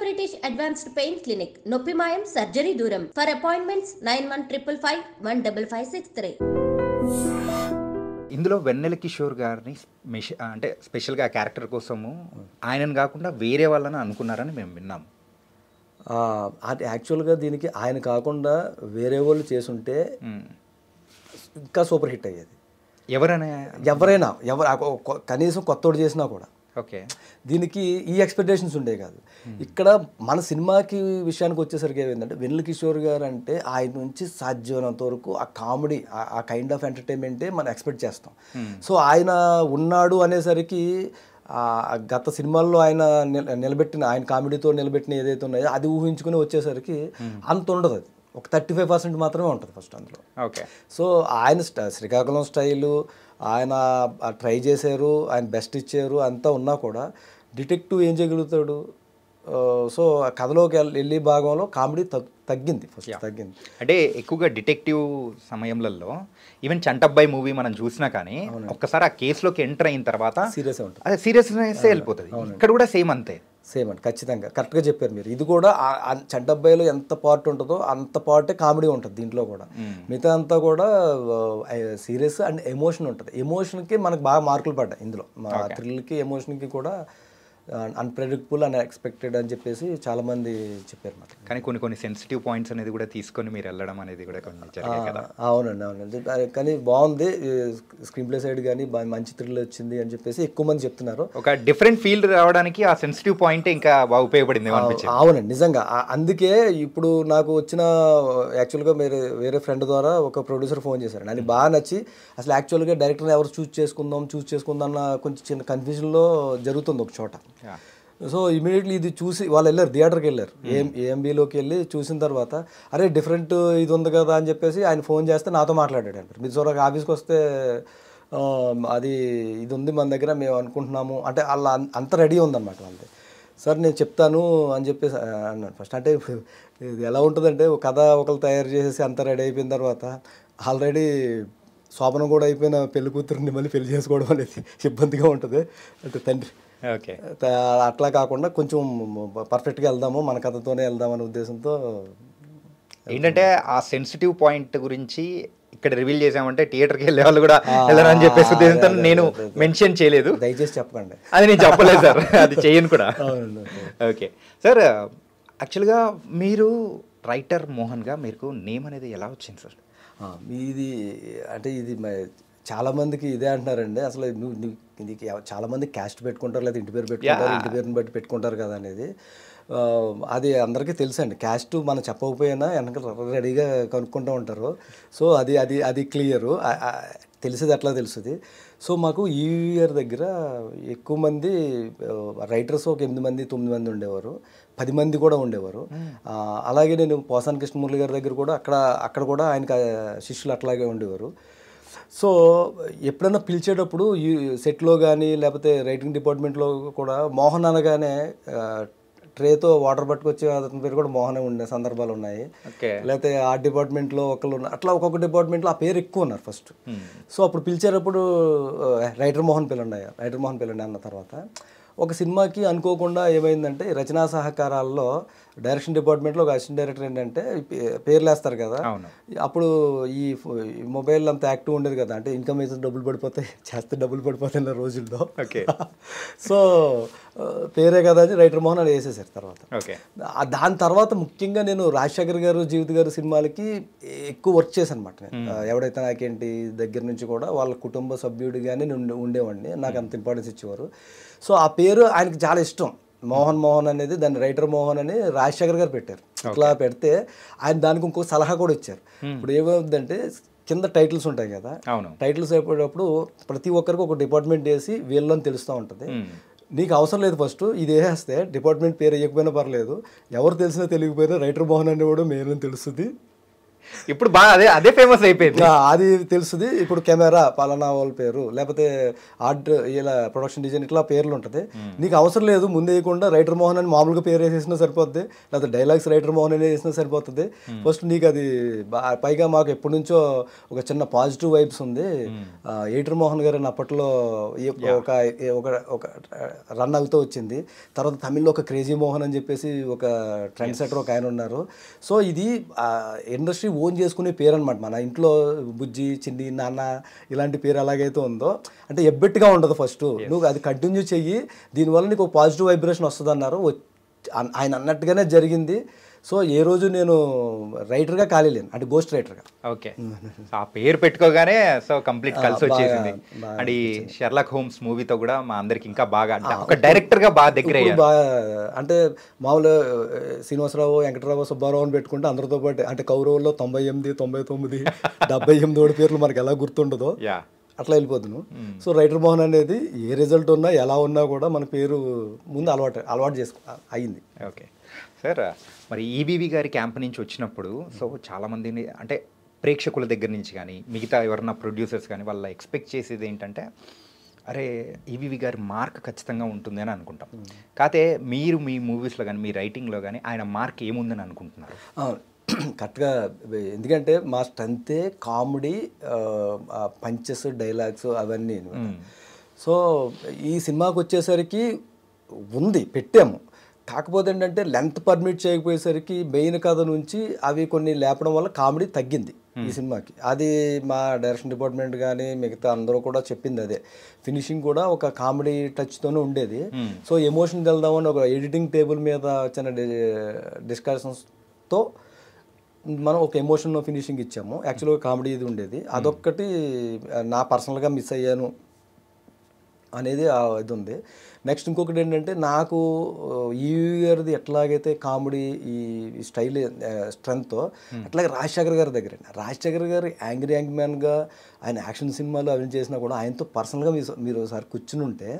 British Advanced Pain Clinic, Noppimayam Surgery Duram. For appointments 9155515563. ఇందులో వెన్నెల కిషోర్ గారిని అంటే స్పెషల్గా క్యారెక్టర్ కోసము ఆయనను కాకుండా వేరే వాళ్ళని అనుకున్నారని మేము విన్నాము. అది యాక్చువల్గా దీనికి ఆయన కాకుండా వేరే వాళ్ళు చేసుంటే ఇంకా సూపర్ హిట్ అయ్యేది. ఎవరైనా కనీసం కొత్తోడు చేసినా కూడా. ఓకే, దీనికి ఈ ఎక్స్పెక్టేషన్స్ ఉండే కాదు. ఇక్కడ మన సినిమాకి విషయానికి వచ్చేసరికి ఏమైందంటే వెన్నెల కిషోర్ గారు అంటే ఆయన నుంచి సాధ్యమైనంత వరకు ఆ కామెడీ ఆ కైండ్ ఆఫ్ ఎంటర్టైన్మెంటే మనం ఎక్స్పెక్ట్ చేస్తాం. సో ఆయన ఉన్నాడు అనేసరికి గత సినిమాల్లో ఆయన నిలబెట్టిన ఆయన కామెడీతో నిలబెట్టిన ఏదైతే ఉన్నాయో అది ఊహించుకుని వచ్చేసరికి అంత ఉండదు. అది ఒక 35% మాత్రమే ఉంటుంది ఫస్ట్ అందులో. ఓకే, సో ఆయన శ్రీకాకుళం స్టైలు ఆయన ట్రై చేశారు, ఆయన బెస్ట్ ఇచ్చారు, అంతా ఉన్నా కూడా డిటెక్టివ్ ఏం చేయగలుగుతాడు. సో ఆ కథలోకి వెళ్ళి భాగంలో కామెడీ తగ్గింది, ఫస్ట్ తగ్గింది. అంటే ఎక్కువగా డిటెక్టివ్ సమయంలో ఈవెన్ చంటబ్బాయి మూవీ మనం చూసినా కానీ ఒక్కసారి ఆ కేసులోకి ఎంటర్ అయిన తర్వాత సీరియస్ ఉంటుంది, అదే సీరియస్నెస్ వెళ్ళిపోతుంది. ఇక్కడ కూడా సేమ్ అంతే, సేమ్ అండి, ఖచ్చితంగా కరెక్ట్గా చెప్పారు మీరు. ఇది కూడా చంటబ్బాయిలో ఎంత పార్ట్ ఉంటుందో అంత పార్టే కామెడీ ఉంటుంది దీంట్లో కూడా. మిగతా అంతా కూడా సీరియస్ అండ్ ఎమోషన్ ఉంటుంది. ఎమోషన్కి మనకు బాగా మార్కులు పడ్డాయి ఇందులో. మా థ్రిల్కి ఎమోషన్కి కూడా అన్ప్రెడిక్టబుల్ అండ్ ఎక్స్పెక్టెడ్ అని చెప్పేసి చాలామంది చెప్పారు మాట. కానీ కొన్ని సెన్సిటివ్ పాయింట్స్ అనేది కూడా తీసుకొని మీరు వెళ్ళడం అనేది కూడా కొంచెం జరిగాయి కదా. అవునండి. కానీ బాగుంది స్క్రీన్ ప్లే సైడ్ కానీ మంచి థ్రిల్ వచ్చింది అని చెప్పేసి ఎక్కువ మంది చెప్తున్నారు. ఒక డిఫరెంట్ ఫీల్ రావడానికి ఆ సెన్సిటివ్ పాయింట్ ఇంకా బాగా ఉపయోగపడింది. అవునండి, నిజంగా. అందుకే ఇప్పుడు నాకు వచ్చిన యాక్చువల్గా వేరే ఫ్రెండ్ ద్వారా ఒక ప్రొడ్యూసర్ ఫోన్ చేశారు. నాకు బాగా నచ్చి అసలు యాక్చువల్గా డైరెక్టర్ని ఎవరు చూస్ చేసుకుందాం అన్న కొంచెం చిన్న కన్ఫ్యూజన్లో జరుగుతుంది ఒక చోట. సో ఇమీడియట్లీ ఇది చూసి వాళ్ళు వెళ్ళారు, థియేటర్కి వెళ్ళారు, ఏఎంబీలోకి వెళ్ళి చూసిన తర్వాత అరే డిఫరెంట్ ఇది ఉంది కదా అని చెప్పేసి ఆయన ఫోన్ చేస్తే నాతో మాట్లాడాడు. అంటారు మీరు చూడక ఆఫీస్కి వస్తే అది ఇది ఉంది మన దగ్గర మేము అనుకుంటున్నాము అంటే వాళ్ళ అంత రెడీ ఉందన్నమాట వాళ్ళది. సార్ నేను చెప్తాను అని చెప్పేసి అన్నాను ఫస్ట్. అంటే ఇది ఎలా ఉంటుందంటే ఒక కథ ఒకరు తయారు చేసేసి అంత రెడీ అయిపోయిన తర్వాత ఆల్రెడీ శోభనం కూడా అయిపోయిన పెళ్లి కూతురుని మళ్ళీ పెళ్లి చేసుకోవడం అనేది ఇబ్బందిగా ఉంటుంది. అంటే తండ్రి ఓకే, అట్లా కాకుండా కొంచెం పర్ఫెక్ట్గా వెళ్దాము, మన కథతోనే వెళ్దామనే ఉద్దేశంతో. ఏంటంటే ఆ సెన్సిటివ్ పాయింట్ గురించి ఇక్కడ రివీల్ చేసామంటే థియేటర్కి వెళ్ళే వాళ్ళు కూడా వెళ్ళరని చెప్పేసి ఉద్దేశంతో నేను మెన్షన్ చేయలేదు. దయచేసి చెప్పకండి, అది నేను చెప్పలేదు సార్, అది చేయను కూడా. ఓకే సార్, యాక్చువల్గా మీరు రైటర్ మోహన్గా మీకు నేమ్ అనేది ఎలా వచ్చింది సార్? ఇది అంటే ఇది చాలామందికి ఇదే అంటున్నారండి. అసలు నీకు చాలామంది క్యాస్ట్ పెట్టుకుంటారు, లేదా ఇంటి పేరు పెట్టుకుంటారు, ఇంటి పేరుని బట్టి పెట్టుకుంటారు కదా అనేది. అది అందరికీ తెలుసండి. క్యాస్ట్ మనం చెప్పకపోయినా వెనక రెడీగా కనుక్కుంటూ ఉంటారు. సో అది క్లియరు, తెలిసేది అట్లా తెలుస్తుంది. సో మాకు ఈ ఇయర్ దగ్గర ఎక్కువ మంది రైటర్స్ ఒక 8 మంది 9 మంది ఉండేవారు, 10 మంది కూడా ఉండేవారు. అలాగే నేను పోసాని కృష్ణమూర్తి గారి దగ్గర కూడా అక్కడ కూడా ఆయనకి శిష్యులు అట్లాగే ఉండేవారు. సో ఎప్పుడైనా పిలిచేటప్పుడు ఈ సెట్లో కానీ లేకపోతే రైటింగ్ డిపార్ట్మెంట్లో కూడా మోహన్ అనగానే ట్రేతో వాటర్ పట్టుకొచ్చి అతని పేరు కూడా మోహనే ఉండే సందర్భాలు ఉన్నాయి. లేకపోతే ఆర్ట్ డిపార్ట్మెంట్లో ఒకళ్ళు ఉన్నారు, అట్లా ఒక్కొక్క డిపార్ట్మెంట్లో ఆ పేరు ఎక్కువ ఉన్నారు ఫస్ట్. సో అప్పుడు పిలిచేటప్పుడు రైటర్ మోహన్ పిల్లండి అన్న తర్వాత ఒక సినిమాకి అనుకోకుండా ఏమైందంటే రచనా సహకారాల్లో డైరెక్షన్ డిపార్ట్మెంట్లో ఒక అసిస్టెంట్ డైరెక్టర్ ఏంటంటే పేర్లు వేస్తారు కదా. అప్పుడు ఈ మొబైల్ అంత యాక్టివ్ ఉండేది కదా, అంటే ఇన్కమ్ అయితే డబ్బులు పడిపోతాయి, చేస్తే డబ్బులు పడిపోతాయి అన్న రోజుల్లో. సో పేరే కదా అని రైటర్ మోహన్ అని వేసేసారు తర్వాత. దాని తర్వాత ముఖ్యంగా నేను రాజశేఖర్ గారు జీవిత గారు సినిమాలకి ఎక్కువ వర్క్ చేశాను అనమాట. ఎవడైతే నాకేంటి దగ్గర నుంచి కూడా వాళ్ళ కుటుంబ సభ్యుడిగానే ఉండేవాడిని, నాకు అంత ఇంపార్టెన్స్ ఇచ్చేవారు. సో ఆ పేరు ఆయనకి చాలా ఇష్టం, మోహన్ అనేది. దాన్ని రైటర్ మోహన్ అని రాజశేఖర్ గారు పెట్టారు. ఇట్లా పెడితే ఆయన దానికి ఇంకో సలహా కూడా ఇచ్చారు. ఇప్పుడు ఏమవుతుందంటే కింద టైటిల్స్ ఉంటాయి కదా, టైటిల్స్ అయిపోయేటప్పుడు ప్రతి ఒక్కరికి ఒక డిపార్ట్మెంట్ వేసి వీళ్ళని తెలుస్తూ ఉంటుంది. నీకు అవసరం లేదు, ఫస్ట్ ఇది వేసేస్తే డిపార్ట్మెంట్ పేరు వేయకపోయినా పర్లేదు, ఎవరు తెలిసినా తెలియకపోయినా రైటర్ మోహన్ అనేవాడు మెయిన్ తెలుస్తుంది. ఇప్పుడు బాగా అదే ఫేమస్ అయిపోయింది. అది తెలుస్తుంది. ఇప్పుడు కెమెరా పలానా వాళ్ళ పేరు, లేకపోతే ఆర్ట్ ఇలా ప్రొడక్షన్ డిజైన్ ఇట్లా పేర్లు ఉంటుంది. నీకు అవసరం లేదు ముందు వేయకుండా రైటర్ మోహన్ అని మామూలుగా పేరు వేసేసినా సరిపోద్ది, లేకపోతే డైలాగ్స్ రైటర్ మోహన్ అని వేసినా సరిపోతుంది. ఫస్ట్ నీకు అది పైగా మాకు ఎప్పటి నుంచో ఒక చిన్న పాజిటివ్ వైబ్స్ ఉంది. ఎయిటర్ మోహన్ గారు అప్పట్లో ఒక రన్ అవుతూ వచ్చింది. తర్వాత తమిళ్లో ఒక క్రేజీ మోహన్ అని చెప్పేసి ఒక ట్రెండ్ సెటర్ ఒక ఆయన ఉన్నారు. సో ఇది ఇండస్ట్రీ ఓన్ చేసుకునే పేరు అనమాట. మన ఇంట్లో బుజ్జి, చిన్ని, నాన్న ఇలాంటి పేరు ఎలాగైతే ఉందో అంటే ఎబ్బెట్టుగా ఉండదు. ఫస్ట్ నువ్వు అది కంటిన్యూ చెయ్యి, దీనివల్ల నీకు ఒక పాజిటివ్ వైబ్రేషన్ వస్తుంది అన్నారు. ఆయన అన్నట్టుగానే జరిగింది. సో ఏ రోజు నేను రైటర్గా ఖాళీ లేను, అంటే గోస్ట్ రైటర్గా. ఓకే, ఆ పేరు పెట్టుకోగానే సో కంప్లీట్ కలిసి వచ్చేసింది. అండ్ ఈ షెర్లాక్ హోమ్స్ మూవీతో కూడా మా అందరికి ఇంకా బాగా ఒక డైరెక్టర్గా బాగా దగ్గర బాగా అంటే మామూలు శ్రీనివాసరావు, వెంకటరావు, సుబ్బారావు అని పెట్టుకుంటే అందరితో పాటు అంటే కౌరవుల్లో 98, 99, 78 పేర్లు మనకి ఎలా గుర్తుండదో అట్లా వెళ్ళిపోతున్నాను. సో రైటర్ మోహన్ అనేది ఏ రిజల్ట్ ఉన్నా ఎలా ఉన్నా కూడా మన పేరు ముందు అలవాటు చేసుకో అయింది. ఓకే సార్, మరి ఈబీవి గారి క్యాంప్ నుంచి వచ్చినప్పుడు సో చాలామందిని అంటే ప్రేక్షకుల దగ్గర నుంచి కానీ మిగతా ఎవరన్నా ప్రొడ్యూసర్స్ కానీ వాళ్ళ ఎక్స్పెక్ట్ చేసేది ఏంటంటే అరే ఈబీవి గారి మార్క్ ఖచ్చితంగా ఉంటుంది అని అనుకుంటాం. కాకపోతే మీరు మీ మూవీస్లో కానీ మీ రైటింగ్లో కానీ ఆయన మార్క్ ఏముందని అనుకుంటున్నారు? కరెక్ట్గా, ఎందుకంటే మా స్ట్రెంతే కామెడీ, పంచెస్, డైలాగ్స్ అవన్నీ. సో ఈ సినిమాకి వచ్చేసరికి ఉంది, పెట్టాము. కాకపోతే ఏంటంటే లెంత్ పర్మిట్ చేయకపోయేసరికి మెయిన్ కథ నుంచి అవి కొన్ని లేపడం వల్ల కామెడీ తగ్గింది ఈ సినిమాకి. అది మా డైరెక్షన్ డిపార్ట్మెంట్ కానీ మిగతా అందరూ కూడా చెప్పింది అదే. ఫినిషింగ్ కూడా ఒక కామెడీ టచ్తోనే ఉండేది. సో ఎమోషన్ వెళ్దామని ఒక ఎడిటింగ్ టేబుల్ మీద చిన్న డిస్కషన్స్తో మనం ఒక ఎమోషన్ ఫినిషింగ్ ఇచ్చాము. యాక్చువల్గా కామెడీ ఇది ఉండేది, అదొక్కటి నా పర్సనల్గా మిస్ అయ్యాను అనేది ఇది ఉంది. నెక్స్ట్ ఇంకొకటి ఏంటంటే నాకు ఈ గారిది ఎట్లాగైతే కామెడీ ఈ స్టైల్ స్ట్రెంగ్తో అట్లాగే రాజశేఖర్ గారి దగ్గర, రాజశేఖర్ గారు యాంగ్రీ మ్యాన్గా ఆయన యాక్షన్ సినిమాలు అవి చేసినా కూడా ఆయనతో పర్సనల్గా మీరు ఒకసారి కూర్చుని ఉంటే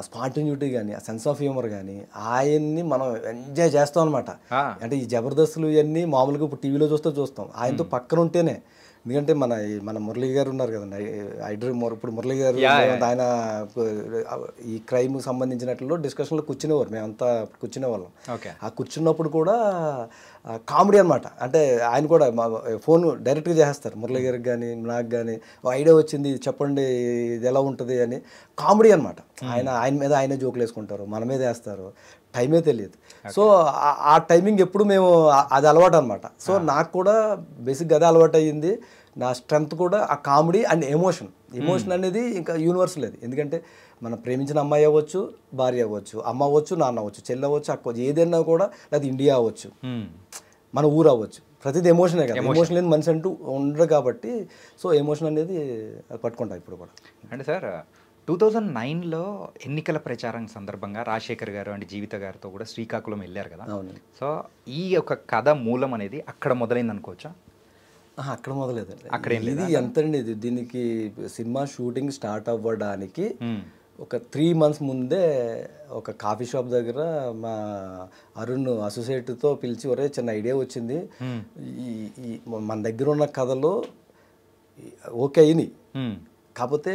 స్పాంటిన్యూటీ కానీ ఆ సెన్స్ ఆఫ్ హ్యూమర్ కానీ ఆయన్ని మనం ఎంజాయ్ చేస్తాం అనమాట. అంటే ఈ జబర్దస్తులు ఇవన్నీ మామూలుగా ఇప్పుడు టీవీలో చూస్తాం, ఆయనతో పక్కన ఉంటేనే. ఎందుకంటే మన మురళీ గారు ఉన్నారు కదండి, ఇప్పుడు మురళీ గారు ఆయన ఈ క్రైమ్ సంబంధించినట్లు డిస్కషన్లో కూర్చునేవారు, మేమంతా కూర్చునేవాళ్ళం. ఆ కూర్చున్నప్పుడు కూడా కామెడీ అనమాట. అంటే ఆయన కూడా మా ఫోన్ డైరెక్ట్గా చేస్తారు మురళీ గారికి కానీ నాకు కానీ, ఐడియా వచ్చింది చెప్పండి ఇది ఎలా ఉంటుంది అని. కామెడీ అనమాట. ఆయన మీద ఆయనే జోకులు వేసుకుంటారు, మన మీద వేస్తారు, టైమే తెలియదు. సో ఆ టైమింగ్ ఎప్పుడు మేము అది అలవాటు అనమాట. సో నాకు కూడా బేసిక్గా అదే అలవాటు అయ్యింది. నా స్ట్రెంగ్త్ కూడా ఆ కామెడీ అండ్ ఎమోషన్ అనేది ఇంకా యూనివర్స్ లేదు. ఎందుకంటే మనం ప్రేమించిన అమ్మాయి అవ్వచ్చు, భార్య అవ్వచ్చు, అమ్మ అవ్వచ్చు, నాన్న అవ్వచ్చు, చెల్లి అవ్వచ్చు, అక్క అవ్వచ్చు, ఏదైనా కూడా, లేదా ఇండియా అవ్వచ్చు, మన ఊరు అవ్వచ్చు, ప్రతిదీ ఎమోషనే కదా. ఎమోషన్ లేని మనిషి అంటూ ఉండరు కాబట్టి సో ఎమోషన్ అనేది పట్టుకుంటా ఇప్పుడు కూడా. అంటే సార్ 2009లో ఎన్నికల ప్రచారం సందర్భంగా రాజశేఖర్ గారు అండ్ జీవిత గారితో కూడా శ్రీకాకుళం వెళ్ళారు కదా. సో ఈ యొక్క కథ మూలం అనేది అక్కడ మొదలైంది అనుకోవచ్చా? అక్కడ మొదలైంది. అక్కడ ఇది ఎంతండి, ఇది దీనికి సినిమా షూటింగ్ స్టార్ట్ అవ్వడానికి ఒక 3 months ముందే ఒక కాఫీ షాప్ దగ్గర మా అరుణ్ అసోసియేట్తో పిలిచి ఒరే చిన్న ఐడియా వచ్చింది, ఈ మన దగ్గర ఉన్న కథలో ఓకే అయినాయి, కాకపోతే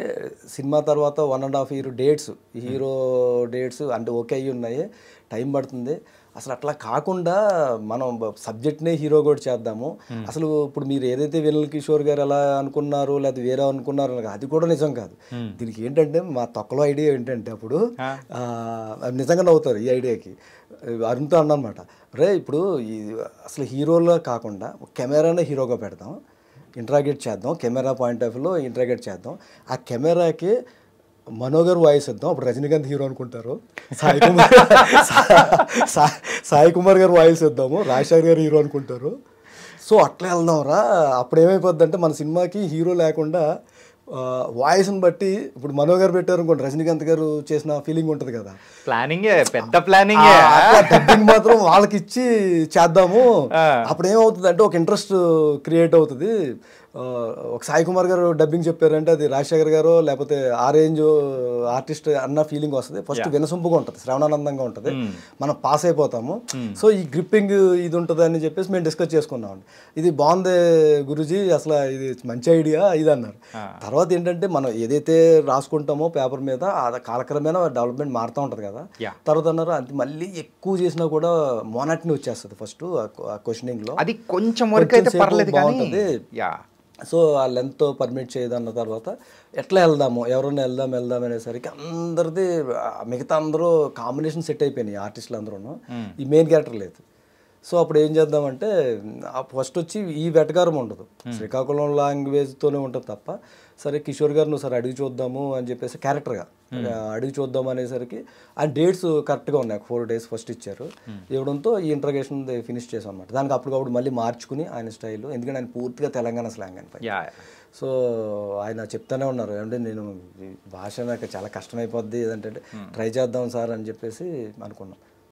సినిమా తర్వాత 1.5 year డేట్స్, హీరో డేట్స్ అంటే ఓకే అయ్యి ఉన్నాయి, టైం పడుతుంది. అసలు అట్లా కాకుండా మనం సబ్జెక్ట్నే హీరో కూడా చేద్దాము. అసలు ఇప్పుడు మీరు ఏదైతే వెన్నెల కిషోర్ గారు ఎలా అనుకున్నారు లేదా వేరే అనుకున్నారు అది కూడా నిజం కాదు. దీనికి ఏంటంటే మా తొక్కలో ఐడియా ఏంటంటే అప్పుడు నిజంగా నవ్వుతారు ఈ ఐడియాకి. అరుణ్తో అన్నమాట, రే ఇప్పుడు అసలు హీరోలో కాకుండా కెమెరానే హీరోగా పెడదాం, ఇంట్రాగేట్ చేద్దాం, కెమెరా పాయింట్ ఆఫ్ వ్యూలో ఇంట్రాగేట్ చేద్దాం, ఆ కెమెరాకి మనోగర్ వాయిస్ ఇద్దాం, అప్పుడు రజనీకాంత్ హీరో అనుకుంటారు, సాయి కుమార్ గారు వాయిస్ ఇద్దాము, రాజశేఖర్ గారు హీరో అనుకుంటారు. సో అట్లా వెళ్దాం రా. అప్పుడు ఏమైపోద్ది అంటే మన సినిమాకి హీరో లేకుండా వాయిస్ని బట్టి ఇప్పుడు మనోగర్ పెట్టారు అనుకోండి, రజనీకాంత్ గారు చేసిన ఫీలింగ్ ఉంటుంది కదా, ప్లానింగ్ పెద్ద ప్లానింగ్, డబ్బింగ్ మాత్రం వాళ్ళకి ఇచ్చి చేద్దాము. అప్పుడు ఏమవుతుంది అంటే ఒక ఇంట్రెస్ట్ క్రియేట్ అవుతుంది. ఒక సాయి కుమార్ గారు డబ్బింగ్ చెప్పారంటే అది రాజశేఖర్ గారు లేకపోతే ఆ రేంజ్ ఆర్టిస్ట్ అన్న ఫీలింగ్ వస్తుంది. ఫస్ట్ వినసొంపుగా ఉంటుంది, శ్రవణానందంగా ఉంటుంది, మనం పాస్ అయిపోతాము. సో ఈ గ్రిప్పింగ్ ఇది ఉంటుంది అని చెప్పేసి మేము డిస్కస్ చేసుకున్నాం. ఇది బాగుంది గురూజీ, అసలు ఇది మంచి ఐడియా ఇది అన్నారు. తర్వాత ఏంటంటే మనం ఏదైతే రాసుకుంటామో పేపర్ మీద కాలక్రమేణా డెవలప్మెంట్ మారుతూ ఉంటుంది కదా. తర్వాత అన్నారు అది మళ్ళీ ఎక్కువ చేసినా కూడా మోనాటిని వచ్చేస్తుంది ఫస్ట్ క్వశ్చనింగ్ లో. అది కొంచెం వరకు అయితే పర్లేదు బాగుంటుంది. సో ఆ లెంత్ పర్మిట్ చేయదన్న తర్వాత ఎట్లా వెళ్దాము, ఎవరైనా వెళ్దాం అనేసరికి అందరిది మిగతా అందరూ కాంబినేషన్ సెట్ అయిపోయినాయి ఆర్టిస్టులు అందరూ, ఈ మెయిన్ క్యారెక్టర్ లేదు. సో అప్పుడు ఏం చేద్దామంటే ఫస్ట్ వచ్చి ఈ వెటకారం ఉండదు, శ్రీకాకుళం లాంగ్వేజ్తోనే ఉంటుంది తప్ప. సరే కిషోర్ గారు నువ్వు సరే అడిగి చూద్దాము అని చెప్పేసి క్యారెక్టర్గా అడిగి చూద్దాం అనేసరికి ఆ డేట్స్ కరెక్ట్గా ఉన్నాయి. 4 days ఫస్ట్ ఇచ్చారు. ఇవ్వడంతో ఈ ఇంట్రగేషన్ ఫినిష్ చేసాం అనమాట. దానికి అప్పుడు మళ్ళీ మార్చుకుని ఆయన స్టైల్, ఎందుకంటే ఆయన పూర్తిగా తెలంగాణ స్లాంగ్ అని. సో ఆయన చెప్తానే ఉన్నారు అంటే నేను భాష నాకు చాలా కష్టమైపోద్ది ఏదంటే ట్రై చేద్దాం సార్ అని చెప్పేసి అనుకున్నాం.